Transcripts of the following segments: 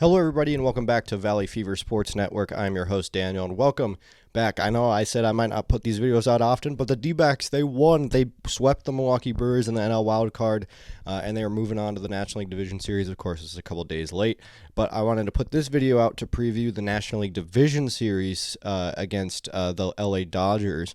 Hello, everybody, and welcome back to Valley Fever Sports Network. I'm your host, Daniel, and welcome back. I know I said I might not put these videos out often, but the D-backs, they won. They swept the Milwaukee Brewers in the NL Wild Card, and they are moving on to the National League Division Series. Of course, it's a couple days late, but I wanted to put this video out to preview the National League Division Series against the LA Dodgers.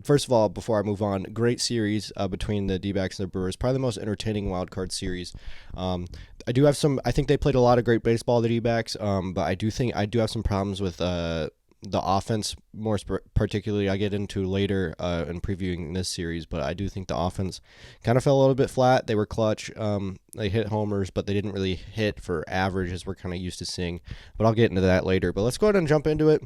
First of all, before I move on, great series between the D-backs and the Brewers. Probably the most entertaining wild card series. I think they played a lot of great baseball, the D-backs, but I do have some problems with the offense, more particularly I get into later in previewing this series, but I do think the offense kind of fell a little bit flat. They were clutch. They hit homers, but they didn't really hit for average as we're kind of used to seeing. But I'll get into that later. But let's go ahead and jump into it.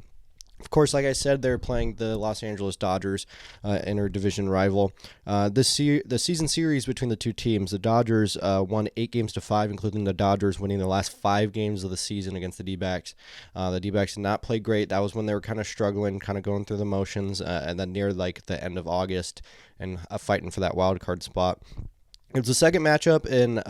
Of course, like I said, they're playing the Los Angeles Dodgers, interdivision rival. The season series between the two teams, the Dodgers won 8-5, including the Dodgers winning the last 5 games of the season against the D-backs. The D-backs did not play great. That was when they were kind of struggling, kind of going through the motions, and then near like the end of August and fighting for that wild card spot. It was the second matchup in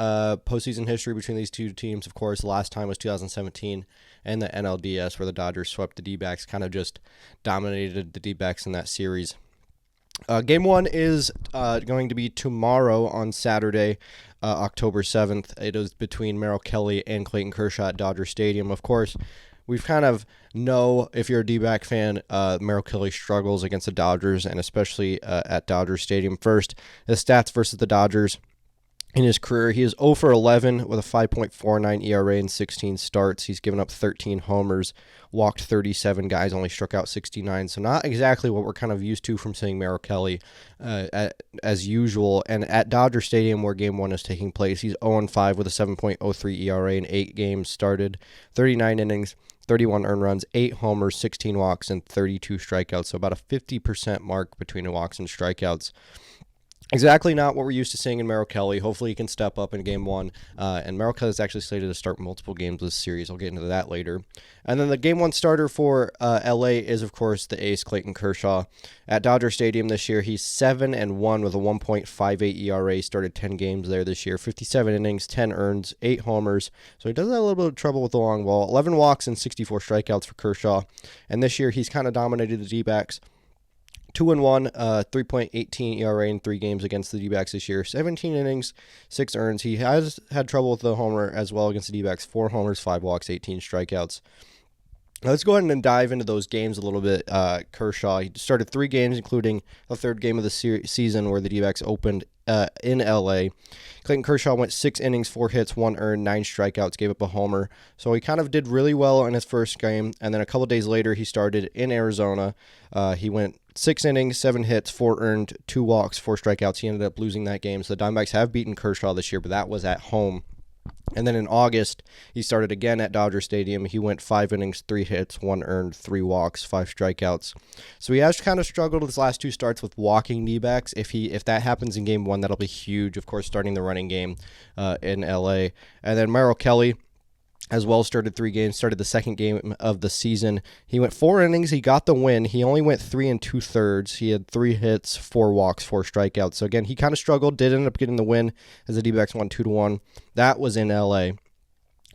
postseason history between these two teams. Of course, the last time was 2017 and the NLDS, where the Dodgers swept the D-backs, kind of just dominated the D-backs in that series. Game 1 is going to be tomorrow on Saturday, October 7th. It is between Merrill Kelly and Clayton Kershaw at Dodger Stadium. Of course, we've kind of know, if you're a D-back fan, Merrill Kelly struggles against the Dodgers, and especially at Dodger Stadium. First, his stats versus the Dodgers. In his career, he is 0 for 11 with a 5.49 ERA in 16 starts. He's given up 13 homers, walked 37 guys, only struck out 69. So not exactly what we're kind of used to from seeing Merrill Kelly as usual. And at Dodger Stadium, where Game 1 is taking place, he's 0-5 with a 7.03 ERA in 8 games started, 39 innings, 31 earned runs, 8 homers, 16 walks, and 32 strikeouts. So about a 50% mark between the walks and strikeouts. Exactly not what we're used to seeing in Merrill Kelly. Hopefully he can step up in Game 1. And Merrill Kelly is actually slated to start multiple games this series. I'll get into that later. And then the Game 1 starter for LA is, of course, the ace Clayton Kershaw. At Dodger Stadium this year, he's 7-1 with a 1.58 ERA. Started 10 games there this year. 57 innings, 10 earns, 8 homers. So he does have a little bit of trouble with the long ball. 11 walks and 64 strikeouts for Kershaw. And this year he's kind of dominated the D-backs. 2-1, 3.18 ERA in 3 games against the D-backs this year. 17 innings, 6 earns. He has had trouble with the homer as well against the D-backs. 4 homers, 5 walks, 18 strikeouts. Now let's go ahead and dive into those games a little bit. Kershaw, he started 3 games, including the third game of the season where the D-backs opened in LA. Clayton Kershaw went 6 innings, 4 hits, 1 earned, 9 strikeouts, gave up a homer. So he kind of did really well in his first game. And then a couple days later, he started in Arizona. He went 6 innings, 7 hits, 4 earned, 2 walks, 4 strikeouts. He ended up losing that game. So the Diamondbacks have beaten Kershaw this year, but that was at home. And then in August, he started again at Dodger Stadium. He went 5 innings, 3 hits, 1 earned, 3 walks, 5 strikeouts. So he has kind of struggled his last 2 starts with walking D-backs. If that happens in Game 1, that'll be huge. Of course, starting the running game in LA. And then Merrill Kelly as well started 3 games, started the second game of the season. He went 4 innings. He got the win. He only went 3 2/3. He had 3 hits, 4 walks, 4 strikeouts. So again, he kind of struggled, did end up getting the win as the D-backs won 2-1. That was in LA.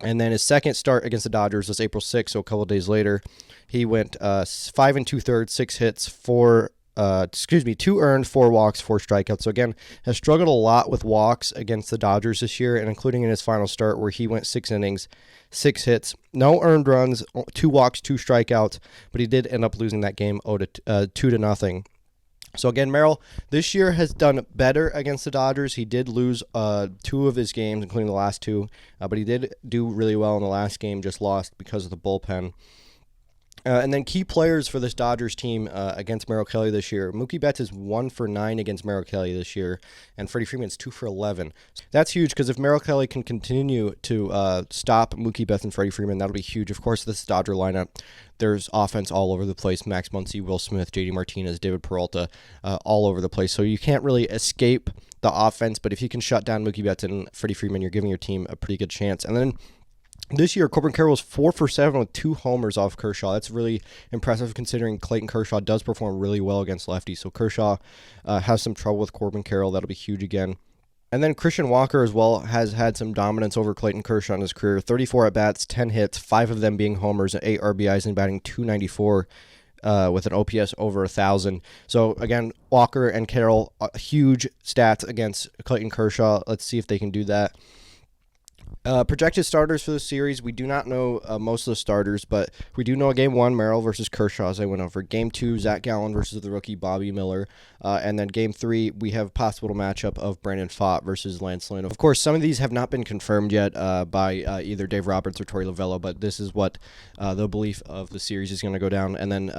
And then his second start against the Dodgers was April 6th, so a couple days later. He went 5 2/3, 6 hits, 2 earned, 4 walks, 4 strikeouts. So again, has struggled a lot with walks against the Dodgers this year, and including in his final start where he went 6 innings, 6 hits, no earned runs, 2 walks, 2 strikeouts, but he did end up losing that game 2-0. So again, Merrill this year has done better against the Dodgers. He did lose 2 of his games, including the last 2, but he did do really well in the last game, just lost because of the bullpen. And then key players for this Dodgers team against Merrill Kelly this year. Mookie Betts is 1 for 9 against Merrill Kelly this year, and Freddie Freeman's 2 for 11. That's huge because if Merrill Kelly can continue to stop Mookie Betts and Freddie Freeman, that'll be huge. Of course, this Dodger lineup, there's offense all over the place. Max Muncy, Will Smith, JD Martinez, David Peralta, all over the place. So you can't really escape the offense, but if you can shut down Mookie Betts and Freddie Freeman, you're giving your team a pretty good chance. And then this year, Corbin Carroll was 4 for 7 with 2 homers off Kershaw. That's really impressive considering Clayton Kershaw does perform really well against lefties. So Kershaw has some trouble with Corbin Carroll. That'll be huge again. And then Christian Walker as well has had some dominance over Clayton Kershaw in his career. 34 at-bats, 10 hits, 5 of them being homers, and 8 RBIs, and batting .294 with an OPS over 1,000. So, again, Walker and Carroll, huge stats against Clayton Kershaw. Let's see if they can do that. Projected starters for the series, we do not know most of the starters, but we do know Game 1, Merrill versus Kershaw, as I went over. Game 2, Zach Gallen versus the rookie Bobby Miller. And then Game 3, we have a possible matchup of Brandon Pfaadt versus Lance Lynn. Of course, some of these have not been confirmed yet by either Dave Roberts or Torey Lovullo, but this is what the belief of the series is going to go down. And then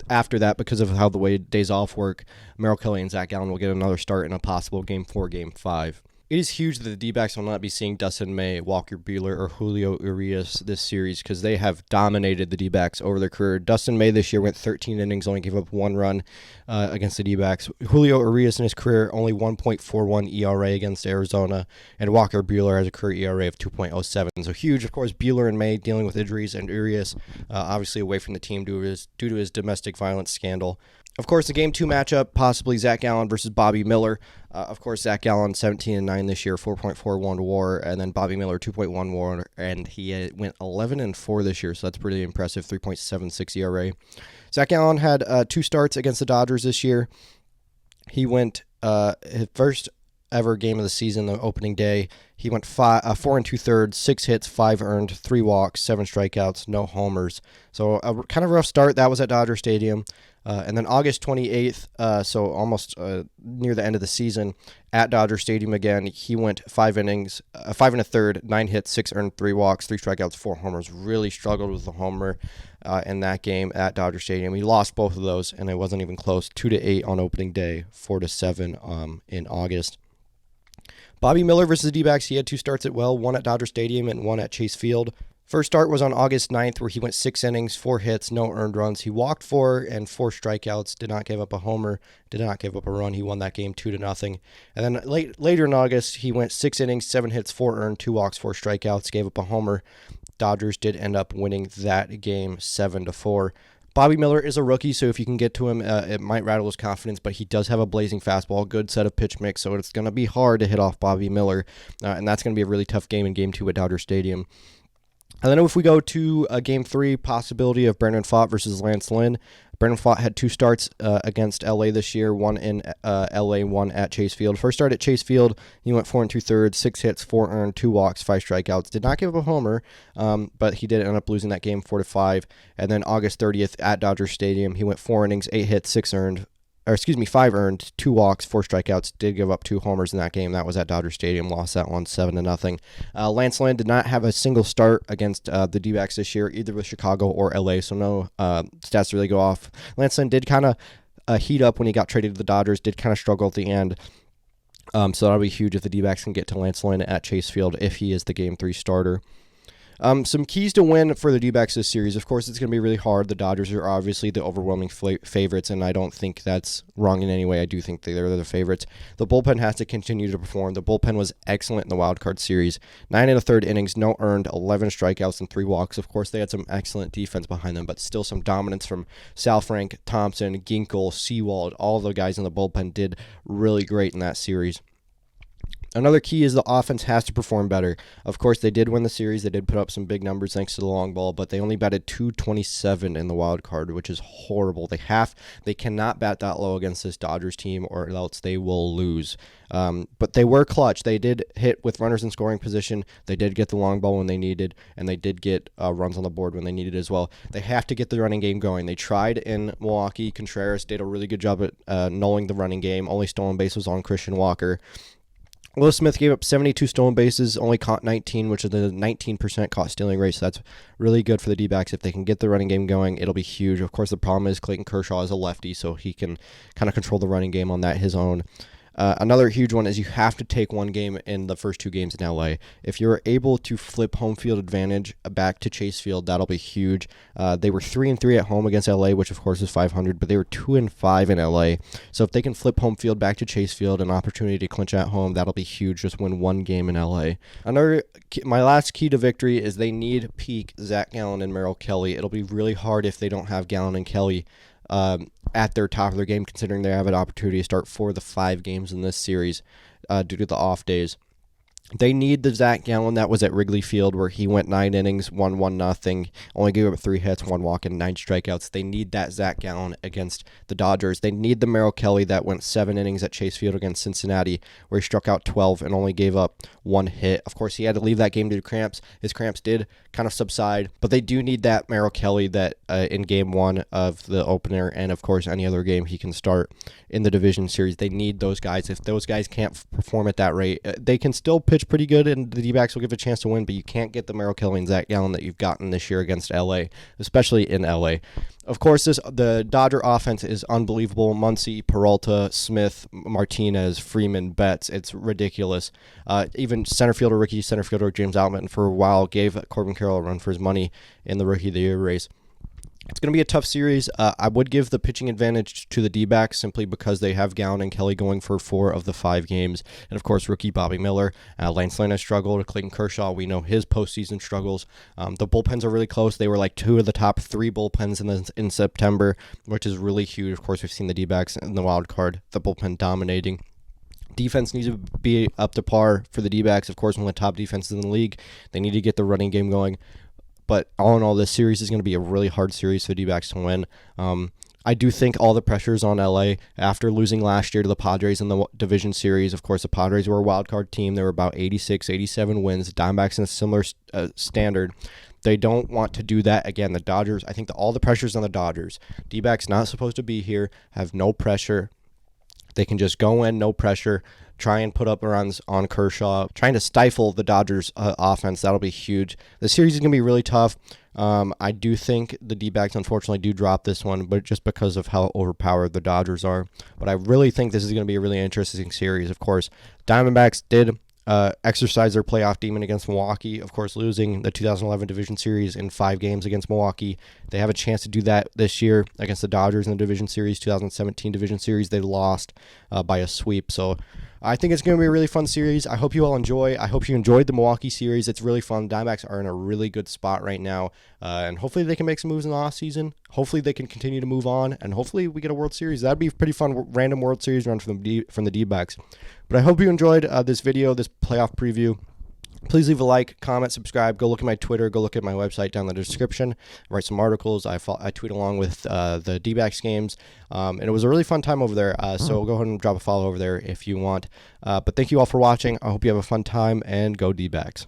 after that, because of how the way days off work, Merrill Kelly and Zach Gallen will get another start in a possible Game 4, Game 5. It is huge that the D-backs will not be seeing Dustin May, Walker Buehler, or Julio Urias this series because they have dominated the D-backs over their career. Dustin May this year went 13 innings, only gave up 1 run against the D-backs. Julio Urias in his career, only 1.41 ERA against Arizona, and Walker Buehler has a career ERA of 2.07. So huge, of course, Buehler and May dealing with injuries, and Urias obviously away from the team due to his domestic violence scandal. Of course, the Game 2 matchup, possibly Zach Gallen versus Bobby Miller. Of course, Zach Gallen, 17-9 this year, 4.41 WAR, and then Bobby Miller, 2.1 WAR, and he went 11-4 this year, so that's pretty impressive, 3.76 ERA. Zach Gallen had 2 starts against the Dodgers this year. He went his first ever game of the season, the opening day. He went 4 2/3, 6 hits, 5 earned, 3 walks, 7 strikeouts, no homers. So a kind of rough start. That was at Dodger Stadium. And then August 28th, so almost near the end of the season, at Dodger Stadium again, he went 5 innings, 5 1/3, 9 hits, 6 earned, 3 walks, 3 strikeouts, 4 homers. Really struggled with the homer in that game at Dodger Stadium. He lost both of those, and it wasn't even close. 2-8 on opening day, 4-7 in August. Bobby Miller versus the D-backs, he had 2 starts at one at Dodger Stadium and 1 at Chase Field. First start was on August 9th, where he went 6 innings, 4 hits, no earned runs. He walked 4 and 4 strikeouts, did not give up a homer, did not give up a run. He won that game 2-0. And then later in August, he went 6 innings, 7 hits, 4 earned, 2 walks, 4 strikeouts, gave up a homer. Dodgers did end up winning that game 7-4. Bobby Miller is a rookie, so if you can get to him, it might rattle his confidence, but he does have a blazing fastball, good set of pitch mix, so it's going to be hard to hit off Bobby Miller, and that's going to be a really tough game in Game 2 at Dodger Stadium. And then if we go to Game 3, possibility of Brandon Pfaadt versus Lance Lynn. Brandon Pfaadt had 2 starts against LA this year, 1 in LA, 1 at Chase Field. First start at Chase Field, he went 4 2/3, 6 hits, 4 earned, 2 walks, 5 strikeouts. Did not give up a homer, but he did end up losing that game 4-5. And then August 30th at Dodger Stadium, he went 4 innings, 8 hits, 5 earned, 2 walks, 4 strikeouts, did give up 2 homers in that game. That was at Dodger Stadium, lost that one 7-0. Lance Lynn did not have a single start against the D-backs this year, either with Chicago or LA, so no stats to really go off. Lance Lynn did kind of heat up when he got traded to the Dodgers, did kind of struggle at the end. So that'll be huge if the D-backs can get to Lance Lynn at Chase Field if he is the Game 3 starter. Some keys to win for the D-backs this series. Of course, it's going to be really hard. The Dodgers are obviously the overwhelming favorites, and I don't think that's wrong in any way. I do think they're the favorites. The bullpen has to continue to perform. The bullpen was excellent in the wild card series. 9 1/3 innings, no earned, 11 strikeouts, and 3 walks. Of course, they had some excellent defense behind them, but still some dominance from Sal Frank, Thompson, Ginkel, Sewald. All the guys in the bullpen did really great in that series. Another key is the offense has to perform better. Of course, they did win the series. They did put up some big numbers thanks to the long ball, but they only batted .227 in the wild card, which is horrible. They cannot bat that low against this Dodgers team, or else they will lose. But they were clutch. They did hit with runners in scoring position. They did get the long ball when they needed, and they did get runs on the board when they needed as well. They have to get the running game going. They tried in Milwaukee. Contreras did a really good job at nulling the running game. Only stolen base was on Christian Walker. Will Smith gave up 72 stolen bases, only caught 19, which is the 19% caught stealing rate, so that's really good for the D-backs. If they can get the running game going, it'll be huge. Of course, the problem is Clayton Kershaw is a lefty, so he can kind of control the running game on that his own. Another huge one is you have to take one game in the first 2 games in LA. If you're able to flip home field advantage back to Chase Field, that'll be huge. They were 3-3 at home against LA, which of course is 500, but they were 2-5 in LA. So if they can flip home field back to Chase Field, an opportunity to clinch at home, that'll be huge. Just win 1 game in LA. My last key to victory is they need peak Zach Gallen and Merrill Kelly. It'll be really hard if they don't have Gallen and Kelly at their top of their game, considering they have an opportunity to start 4 of the 5 games in this series. due to the off days. They need the Zach Gallen that was at Wrigley Field where he went 9 innings, won 1-0, only gave up 3 hits, 1 walk, and 9 strikeouts. They need that Zach Gallen against the Dodgers. They need the Merrill Kelly that went 7 innings at Chase Field against Cincinnati where he struck out 12 and only gave up 1 hit. Of course, he had to leave that game due to cramps. His cramps did kind of subside, but they do need that Merrill Kelly that in Game 1 of the opener and, of course, any other game he can start in the division series. They need those guys. If those guys can't perform at that rate, they can still pitch pretty good, and the D-backs will give a chance to win, but you can't get the Merrill Kelly and Zach Gallen that you've gotten this year against LA, especially in LA. Of course, the Dodger offense is unbelievable. Muncy, Peralta, Smith, Martinez, Freeman, Betts. It's ridiculous. Even rookie center fielder James Outman for a while gave Corbin Carroll a run for his money in the Rookie of the Year race. It's going to be a tough series. I would give the pitching advantage to the D-backs simply because they have Gallen and Kelly going for 4 of the 5 games. And, of course, rookie Bobby Miller. Lance Lynn has struggled. Clayton Kershaw, we know his postseason struggles. The bullpens are really close. They were like 2 of the top 3 bullpens in September, which is really huge. Of course, we've seen the D-backs in the wild card, the bullpen dominating. Defense needs to be up to par for the D-backs. Of course, one of the top defenses in the league. They need to get the running game going. But all in all, this series is going to be a really hard series for the D-backs to win. I do think all the pressure is on LA after losing last year to the Padres in the division series. Of course, the Padres were a wild card team. They were about 86, 87 wins. Diamondbacks in a similar standard. They don't want to do that again. The Dodgers, I think all the pressure is on the Dodgers. D-backs not supposed to be here, have no pressure. They can just go in, no pressure, try and put up runs on Kershaw, trying to stifle the Dodgers' offense. That'll be huge. The series is going to be really tough. I do think the D-backs, unfortunately, do drop this one, but just because of how overpowered the Dodgers are. But I really think this is going to be a really interesting series. Of course, Diamondbacks did exercise their playoff demon against Milwaukee, of course, losing the 2011 division series in 5 games against Milwaukee. They have a chance to do that this year against the Dodgers in the division series. 2017 division series, they lost by a sweep. So I think it's going to be a really fun series. I hope you all enjoy. I hope you enjoyed the Milwaukee series. It's really fun. Diamondbacks are in a really good spot right now, and hopefully they can make some moves in the offseason. Hopefully they can continue to move on, and hopefully we get a World Series. That'd be a pretty fun random World Series run from the D-backs. But I hope you enjoyed this video, this playoff preview. Please leave a like, comment, subscribe. Go look at my Twitter. Go look at my website down in the description. Write some articles. I tweet along with the D-backs games. And it was a really fun time over there. So go ahead and drop a follow over there if you want. But thank you all for watching. I hope you have a fun time, and go D-backs.